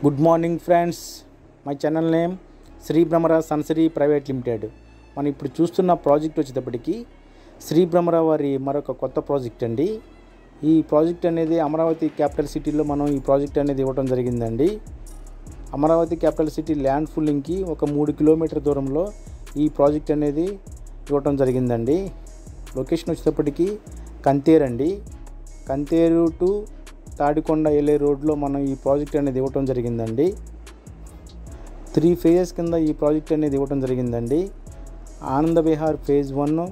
Good morning friends, my channel name Sri Bhramara సన్సరీ private limited. మనం ఇప్పుడు చూస్తున్న ప్రాజెక్ట్ వచ్చేటప్పటికి శ్రీ భ్రమర వారి మరొక కొత్త ప్రాజెక్ట్ అండి. ఈ ప్రాజెక్ట్ అనేది అమరావతి క్యాపిటల్ సిటీలో మనం ఈ ప్రాజెక్ట్ అనేది ఇవ్వడం జరిగిందండి. అమరావతి క్యాపిటల్ సిటీ ల్యాండ్ ఫుల్లింగ్కి ఒక 3 కిలోమీటర్ దూరంలో ఈ ప్రాజెక్ట్ అనేది ఇవ్వడం జరిగిందండి. లొకేషన్ వచ్చేటప్పటికి కంతేరు అండి. కంతేరు టు తాడికొండ వెళ్ళే రోడ్లో మనం ఈ ప్రాజెక్ట్ అనేది ఇవ్వటం జరిగిందండి. 3 ఫేజెస్ కింద ఈ ప్రాజెక్ట్ అనేది ఇవ్వటం జరిగిందండి. ఆనంద విహార్ ఫేజ్ 1,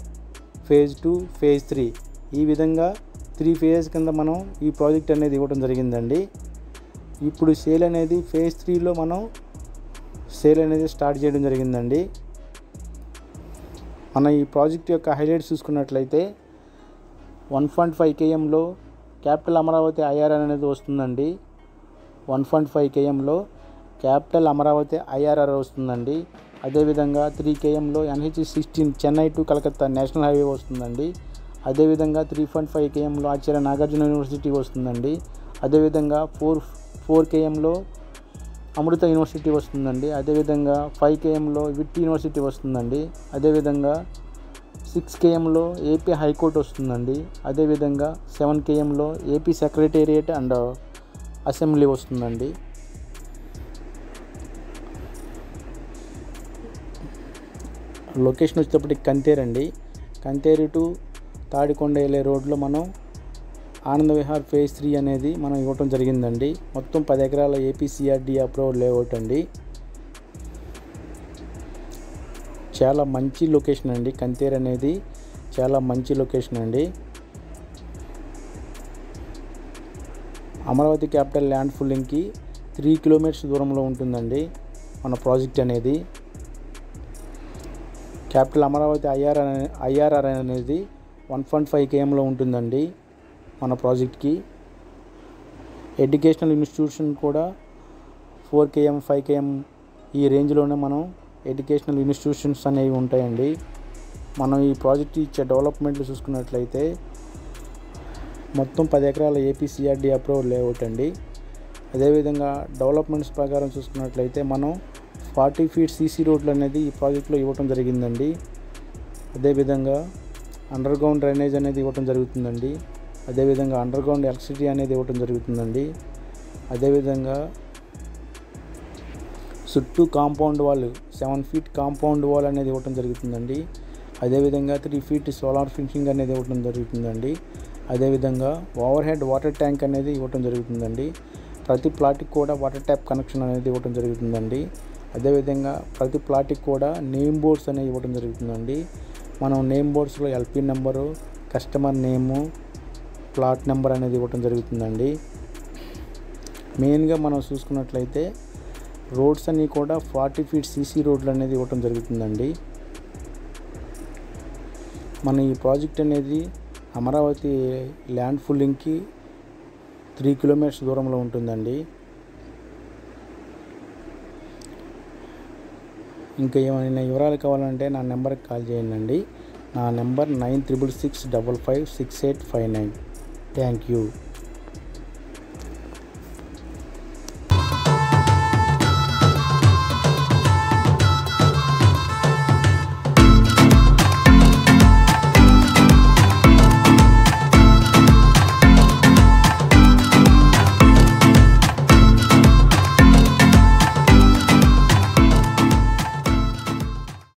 ఫేజ్ 2, ఫేజ్ 3 ఈ విధంగా 3 ఫేజెస్ కింద మనం ఈ ప్రాజెక్ట్ అనేది ఇవ్వటం జరిగిందండి. ఇప్పుడు సేల్ అనేది ఫేజ్ 3లో మనం సేల్ అనేది స్టార్ట్ చేయడం జరిగిందండి. మన ఈ ప్రాజెక్ట్ యొక్క హైలైట్స్ చూసుకున్నట్లయితే 1.5 kmలో క్యాపిటల్ అమరావతి ఐఆర్ఆర్ అనేది వస్తుందండి. 1.5 kmలో క్యాపిటల్ అమరావతి ఐఆర్ఆర్ వస్తుందండి. అదేవిధంగా 3 kmలో NH16 Chennai to Calcutta national highway వస్తుందండి. అదేవిధంగా 3.5 kmలో ఆచార్య నాగార్జున యూనివర్సిటీ వస్తుందండి. అదేవిధంగా 4 kmలో అమృత యూనివర్సిటీ వస్తుందండి. అదేవిధంగా 5 kmలో విట్ యూనివర్సిటీ వస్తుందండి. అదేవిధంగా 6 kmలో ఏపీ హైకోర్టు వస్తుందండి. అదేవిధంగా 7 kmలో ఏపీ సెక్రటేరియట్ అండ్ అసెంబ్లీ వస్తుందండి. లొకేషన్ వచ్చేటప్పటికి కంతేరు అండి. కంతేరు టు తాడికొండ వెళ్ళే రోడ్లో మనం ఆనంద విహార్ ఫేజ్ 3 అనేది మనం ఇవ్వటం జరిగిందండి. మొత్తం 10 ఎకరాల ఏపీసీఆర్డీ అప్రూవల్ లేఅవుట్ అండి. చాలా మంచి లొకేషన్ అండి. కంతేరు అనేది చాలా మంచి లొకేషన్ అండి. అమరావతి క్యాపిటల్ ల్యాండ్ ఫుల్లింగ్కి 3 కిలోమీటర్స్ దూరంలో ఉంటుందండి మన ప్రాజెక్ట్ అనేది. క్యాపిటల్ అమరావతి ఐఆర్ఆర్ అనేది 1.5 kmలో ఉంటుందండి మన ప్రాజెక్ట్కి. ఎడ్యుకేషనల్ ఇన్స్టిట్యూషన్ కూడా 4 km 5 km ఈ రేంజ్లోనే మనం ఎడ్యుకేషనల్ ఇన్స్టిట్యూషన్స్ అనేవి ఉంటాయండి. మనం ఈ ప్రాజెక్ట్ ఇచ్చే డెవలప్మెంట్లు చూసుకున్నట్లయితే మొత్తం 10 ఎకరాల ఏపీసీఆర్డీ అప్రూవల్ లేఅవుట్ అండి. అదేవిధంగా డెవలప్మెంట్స్ ప్రకారం చూసుకున్నట్లయితే మనం 40 ఫీట్ సీసీ రోడ్లు అనేది ఈ ప్రాజెక్ట్లో ఇవ్వటం జరిగిందండి. అదేవిధంగా అండర్ గ్రౌండ్ డ్రైనేజ్ అనేది ఇవ్వటం జరుగుతుందండి. అదేవిధంగా అండర్ గ్రౌండ్ ఎలక్ట్రిసిటీ అనేది ఇవ్వటం జరుగుతుందండి. అదేవిధంగా చుట్టూ compound wall 7 feet compound wall అనేది ఇవ్వటం జరుగుతుందండి. అదేవిధంగా 3 ఫీట్ సోలార్ ఫినిషింగ్ అనేది ఇవ్వటం జరుగుతుందండి. అదేవిధంగా ఓవర్ హెడ్ వాటర్ ట్యాంక్ అనేది ఇవ్వటం జరుగుతుందండి. ప్రతి ప్లాట్కి కూడా వాటర్ ట్యాప్ కనెక్షన్ అనేది ఇవ్వటం జరుగుతుందండి. అదేవిధంగా ప్రతి ప్లాట్కి కూడా నేమ్ బోర్డ్స్ అనేవి ఇవ్వటం జరుగుతుందండి. మనం నేమ్ బోర్డ్స్లో ఎల్పీ నెంబరు, కస్టమర్ నేము, ప్లాట్ నెంబర్ అనేది ఇవ్వటం జరుగుతుందండి. మెయిన్గా మనం చూసుకున్నట్లయితే రోడ్స్ అన్నీ కూడా 40 ఫీట్ సీసీ రోడ్లు అనేది ఇవ్వటం జరుగుతుందండి. మన ఈ ప్రాజెక్ట్ అనేది అమరావతి ల్యాండ్ ఫుల్లింగ్కి 3 కిలోమీటర్స్ దూరంలో ఉంటుందండి. ఇంకా ఏమైనా వివరాలు కావాలంటే నా నెంబర్కి కాల్ చేయండి. నా నెంబర్ 9666556859. Thank you.